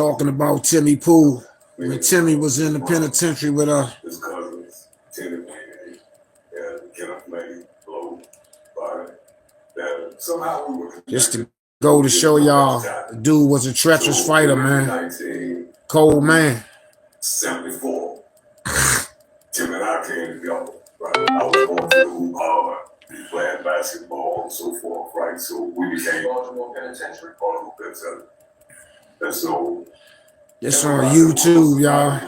talking about Timmy Pool. When Timmy was in the penitentiary with his cousins, Timmy Payne and Kenneth May, Blow, that somehow we were just to go to show y'all, the dude was a treacherous fighter, man. Cold man. 74. Tim and I came together, right? I was going to the hoop hard, playing basketball and so forth, right? So we became Baltimore Penitentiary. And so it's on YouTube, y'all.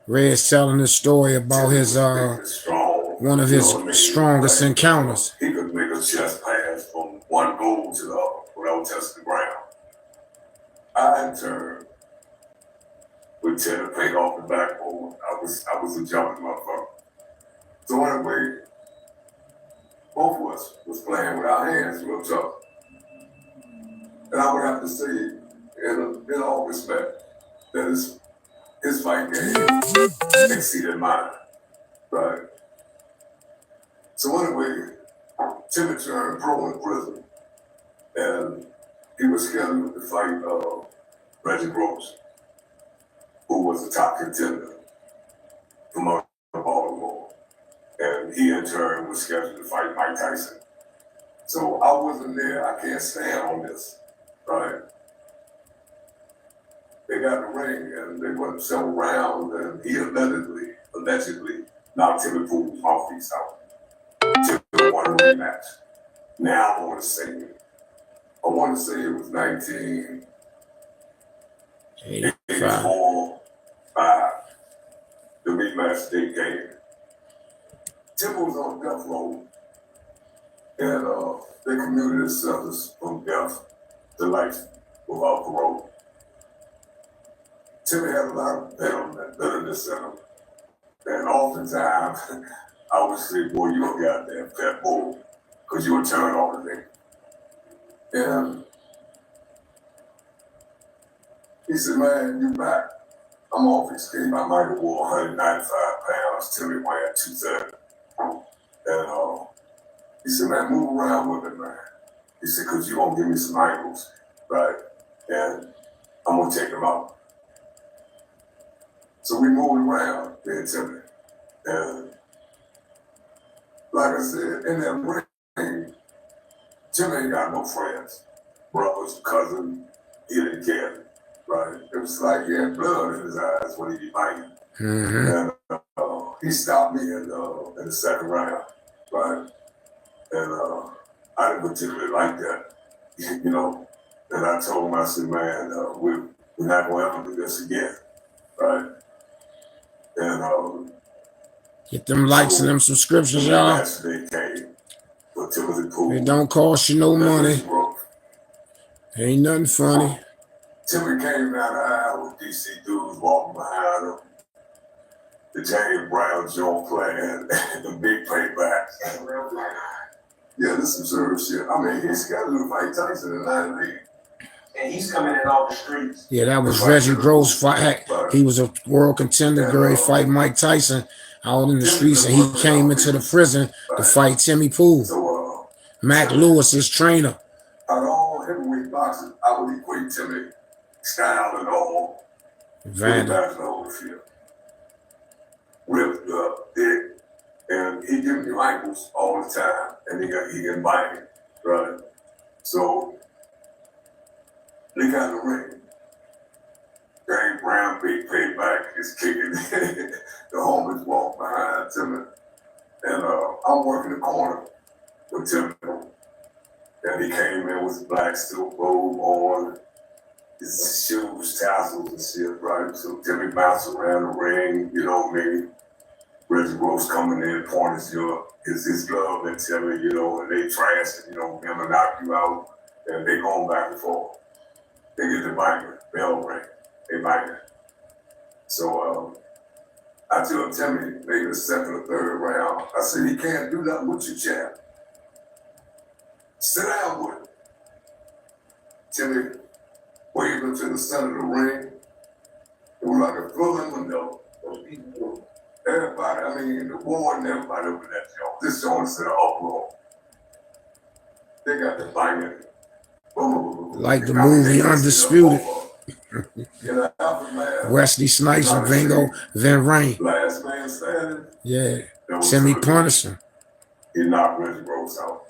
Red's telling the story about his one of his strongest encounters. He could make a chest pass from one goal to the other without touching the ground. I in turn would tend to play off the backboard. I was a jumping motherfucker. So anyway, both of us was playing with our hands real tough. And I would have to say, in all respect, that his fight game exceeded mine. Right? So anyway, Timmy turned pro in prison. And he was scheduled to fight Reggie Gross, who was the top contender from out of Baltimore. And he in turn was scheduled to fight Mike Tyson. So I wasn't there. I can't stand on this. Right? They got in the ring and they went several rounds and he allegedly knocked Timmy Pool's mouthpiece out. Timmy won a rematch. Now I want to say it was 1984, 5. The rematch date came. Timmy was on death row and they commuted his sentence from death to life without parole. Timmy had a lot of bitterness in him. And oftentimes, I would say, boy, you a goddamn fat bull, because you would turn on the thing. And he said, man, you back. I'm off his team. I might have wore 195 pounds. Timmy weighed 230. And he said, man, move around with it, man. He said, because you're going to give me some angles, right? And I'm going to take them out. So we moved around there, Timmy. And like I said, in that ring, Timmy ain't got no friends. Brothers, cousins, he didn't care, right? It was like he had blood in his eyes when he be fighting. Mm-hmm. And he stopped me in the second round, right? And I didn't particularly like that, you know. And I told him, I said, man, we're not going to ever do this again, right? And get them likes and them subscriptions, y'all. It don't cost you no money. Ain't nothing funny. Timmy came down the aisle with DC dudes walking behind him. The James Brown joint playing, the big paybacks. Yeah, this is some serious shit. I mean, he's scheduled to fight Tyson in 98. And he's coming in off the streets. Yeah, that was Reggie Gross fight. He was a world contender, great fight Mike Tyson out in the streets, and he came into the prison to fight Timmy Pool. Mac Lewis, his trainer. Out of all heavyweight boxers, I would equate Timmy style and all. Vander. Ripped up, thick, and he giving you ankles all the time, and he getting biting, right? So they got in the ring. James Brown, big payback, is kicking. The homies walk behind Timmy. And I'm working the corner with Timmy. And he came in with his black silk robe on, his shoes, tassels and shit, right? So Timmy bounced around the ring, you know what I mean? Reggie Gross coming in, pointing his glove and Timmy, you know, and they trash it, you know, him and knock you out. And they going back and forth. They get the biker, bell ring, they bite it. So I told Timmy, maybe the second or third round, I said, he can't do nothing with you, champ. Sit down with him. Timmy waved him to the center of the ring. It was like a full window. Everybody, I mean, the ward and everybody over that joint. This joint is in an uproar. They got the biting. Like the movie Undisputed. Wesley Snipes and Van Ryn. Last man standing. Yeah. Timmy Punison. He knocked Reggie Rose out.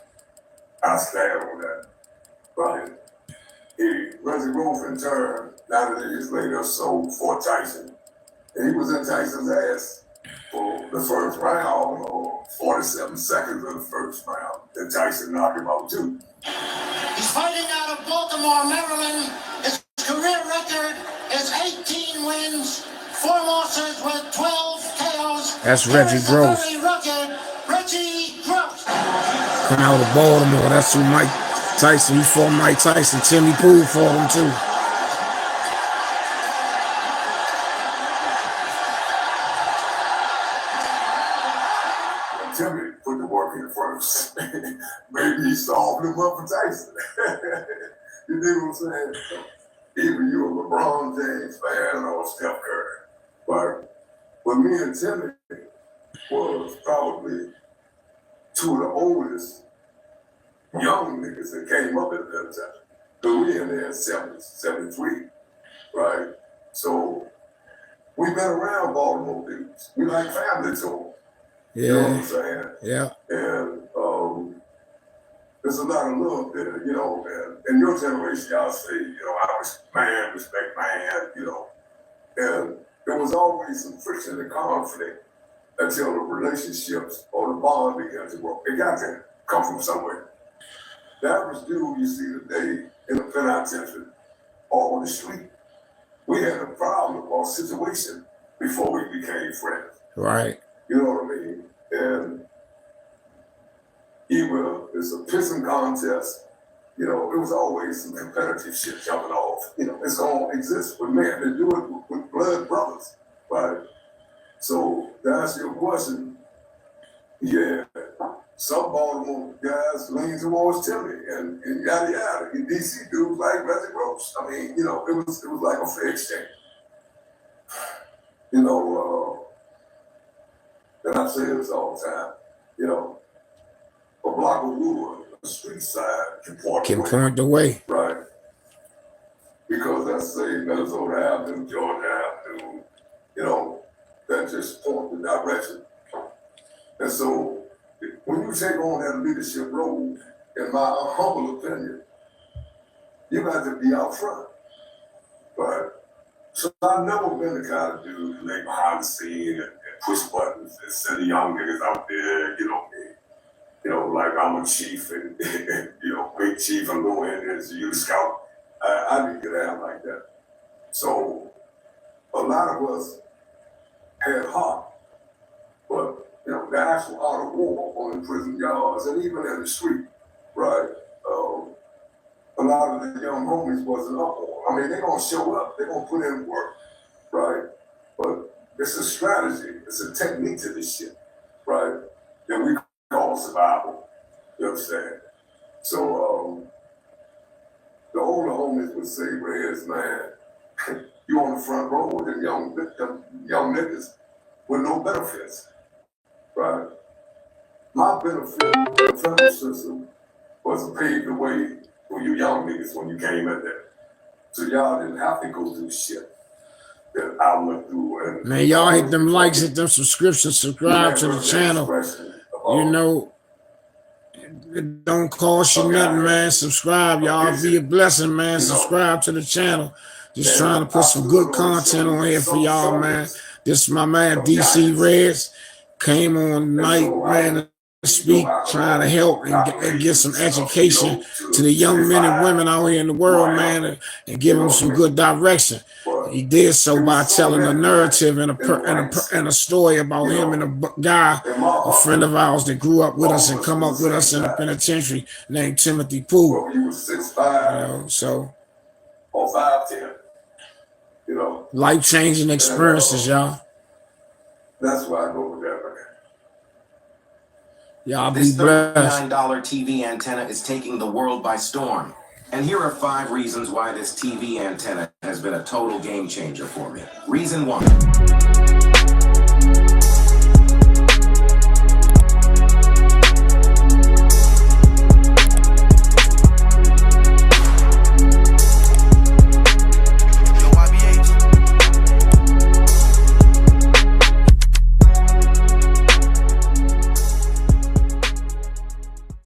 I stand on that. Right. Reggie Rose in turn, 90 years later, sold for Tyson. And he was in Tyson's ass for the first round, or 47 seconds of the first round. And Tyson knocked him out too. He's fighting out of Baltimore, Maryland. His career record is 18 wins, 4 losses with 12 KOs. That's Reggie Gross. Reggie Gross. Come out of Baltimore. That's who Mike Tyson. He fought Mike Tyson. Timmy Pool fought him too. Timmy put the work in first. Maybe he solved him up for Tyson. You dig what I'm saying? So, either you a LeBron James fan or Steph Curry. But me and Timmy was probably 2 of the oldest young niggas that came up at that time. Because we in there in 73, right? So we been around Baltimore dudes. We like family to them. Yeah. You know what I'm saying? Yeah. And there's a lot of love there, you know, and in your generation, y'all say, you know, I respect man, you know. And there was always some friction and conflict until the relationships or the bond began to work. It got to come from somewhere. The average dude you see today in the penitentiary or on the street, we had a problem or situation before we became friends. Right. You know what I mean? And either it's a pissing contest, you know, it was always some competitive shit jumping off. You know, it's going to exist with men. They do it with blood brothers, right? So to answer your question, yeah, some Baltimore guys lean towards Timmy and yada yada. And DC dudes like Reggie Gross. I mean, you know, it was like a fair exchange. You know, and I say this all the time, you know, a block of wood, a street side can point the way. Right. Because that's say Minnesota Avenue, Georgia Avenue, you know, that just point the direction. And so when you take on that leadership role, in my humble opinion, you got to be out front. Right. So I've never been the kind of dude who lay behind the scene and push buttons and send the young niggas out there, you know, like I'm a chief and, you know, big chief and go in as a youth scout. I didn't get out like that. So a lot of us had heart, but, you know, the actual art of war on the prison yards and even in the street, right? A lot of the young homies wasn't up on. I mean, they're going to show up. They're going to put in work, right? But it's a strategy. It's a technique to this shit, right? That we call survival. You understand? So the older homies would say, Rez, man, you on the front row with them young niggas with no benefits, right? My benefit in the federal system was to pave the way for you young niggas when you came in there. So y'all didn't have to go through shit that I went through. And man, y'all hit them likes, hit them subscriptions, subscribe to the channel. You know, it don't cost you nothing, man. Subscribe, y'all. Be a blessing, man. Subscribe to the channel. Just trying to put some good content on here for y'all, man. This is my man DC Rez. Came on tonight, man, to speak, trying to help and get some education to the young men and women out here in the world, man, and give them some good direction. He did so by telling a narrative and a story about him and a guy, a friend of ours that grew up with us and come up with us in the penitentiary named Timothy Poole. You was 6'5", you know, so or 5'10", you know. Life-changing experiences, y'all. That's why I go with that, man. Y'all be This blessed. $39 TV antenna is taking the world by storm. And here are 5 reasons why this TV antenna has been a total game changer for me. Reason 1.